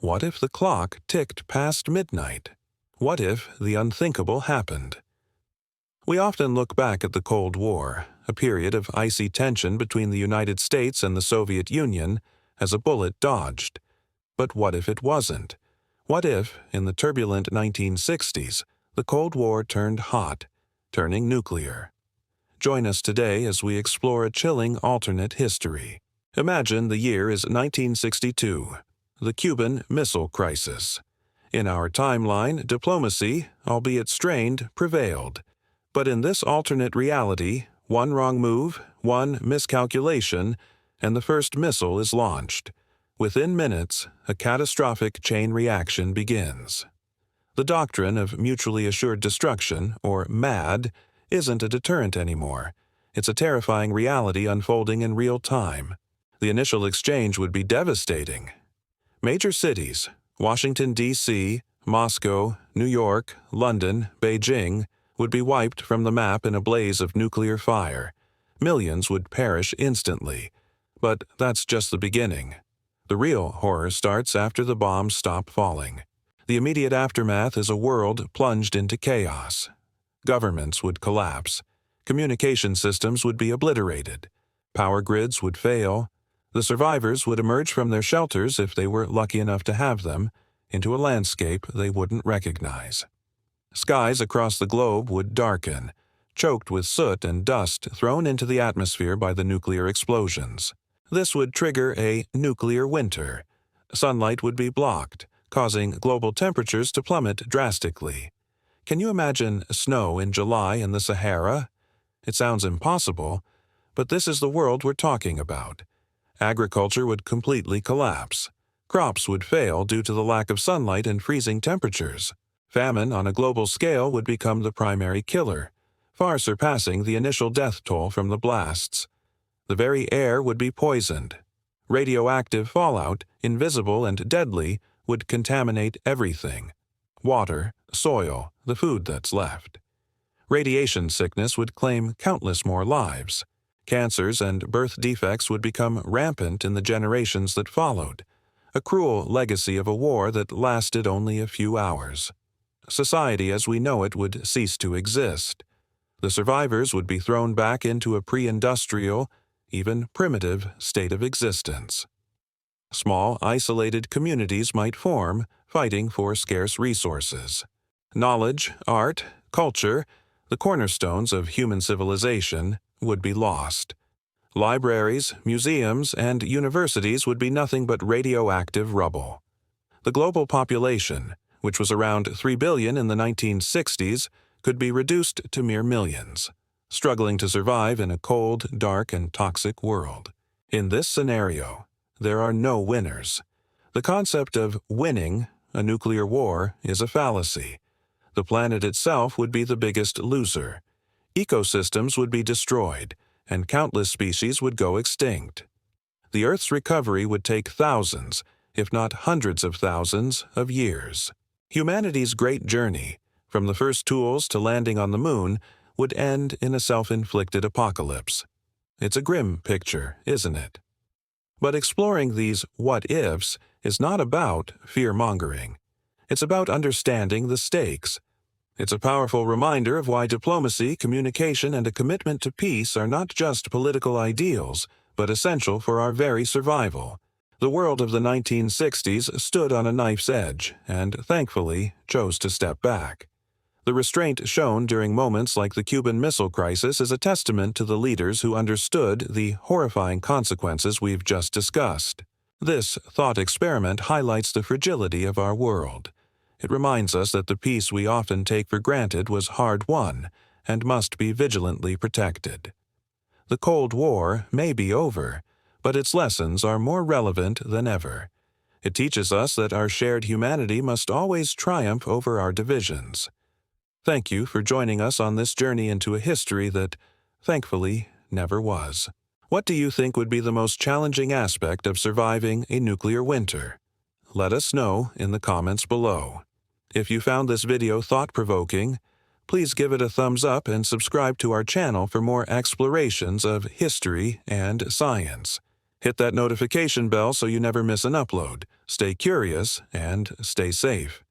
What if the clock ticked past midnight? What if the unthinkable happened? We often look back at the Cold War, a period of icy tension between the United States and the Soviet Union, as a bullet dodged. But what if it wasn't? What if, in the turbulent 1960s, the Cold War turned hot, turning nuclear? Join us today as we explore a chilling alternate history. Imagine the year is 1962, the Cuban Missile Crisis. In our timeline, diplomacy, albeit strained, prevailed. But in this alternate reality, one wrong move, one miscalculation, and the first missile is launched. Within minutes, a catastrophic chain reaction begins. The doctrine of mutually assured destruction, or MAD, isn't a deterrent anymore. It's a terrifying reality unfolding in real time. The initial exchange would be devastating. Major cities, Washington, D.C., Moscow, New York, London, Beijing, would be wiped from the map in a blaze of nuclear fire. Millions would perish instantly. But that's just the beginning. The real horror starts after the bombs stop falling. The immediate aftermath is a world plunged into chaos. Governments would collapse. Communication systems would be obliterated. Power grids would fail. The survivors would emerge from their shelters, if they were lucky enough to have them, into a landscape they wouldn't recognize. Skies across the globe would darken, choked with soot and dust thrown into the atmosphere by the nuclear explosions. This would trigger a nuclear winter. Sunlight would be blocked, causing global temperatures to plummet drastically. Can you imagine snow in July in the Sahara? It sounds impossible, but this is the world we're talking about. Agriculture would completely collapse. Crops would fail due to the lack of sunlight and freezing temperatures. Famine on a global scale would become the primary killer, far surpassing the initial death toll from the blasts. The very air would be poisoned. Radioactive fallout, invisible and deadly, would contaminate everything: water, soil, the food that's left. Radiation sickness would claim countless more lives. Cancers and birth defects would become rampant in the generations that followed, a cruel legacy of a war that lasted only a few hours. Society as we know it would cease to exist. The survivors would be thrown back into a pre-industrial, even primitive, state of existence. Small, isolated communities might form, fighting for scarce resources. Knowledge, art, culture, the cornerstones of human civilization, would be lost. Libraries, museums, and universities would be nothing but radioactive rubble. The global population, which was around 3 billion in the 1960s, could be reduced to mere millions, struggling to survive in a cold, dark, and toxic world. In this scenario, there are no winners. The concept of winning a nuclear war is a fallacy. The planet itself would be the biggest loser. Ecosystems would be destroyed, and countless species would go extinct. The Earth's recovery would take thousands, if not hundreds of thousands, of years. Humanity's great journey, from the first tools to landing on the moon, would end in a self-inflicted apocalypse. It's a grim picture, isn't it? But exploring these what-ifs is not about fear-mongering. It's about understanding the stakes. It's a powerful reminder of why diplomacy, communication, and a commitment to peace are not just political ideals, but essential for our very survival. The world of the 1960s stood on a knife's edge and, thankfully, chose to step back. The restraint shown during moments like the Cuban Missile Crisis is a testament to the leaders who understood the horrifying consequences we've just discussed. This thought experiment highlights the fragility of our world. It reminds us that the peace we often take for granted was hard-won and must be vigilantly protected. The Cold War may be over, but its lessons are more relevant than ever. It teaches us that our shared humanity must always triumph over our divisions. Thank you for joining us on this journey into a history that, thankfully, never was. What do you think would be the most challenging aspect of surviving a nuclear winter? Let us know in the comments below. If you found this video thought-provoking, please give it a thumbs up and subscribe to our channel for more explorations of history and science. Hit that notification bell so you never miss an upload. Stay curious and stay safe.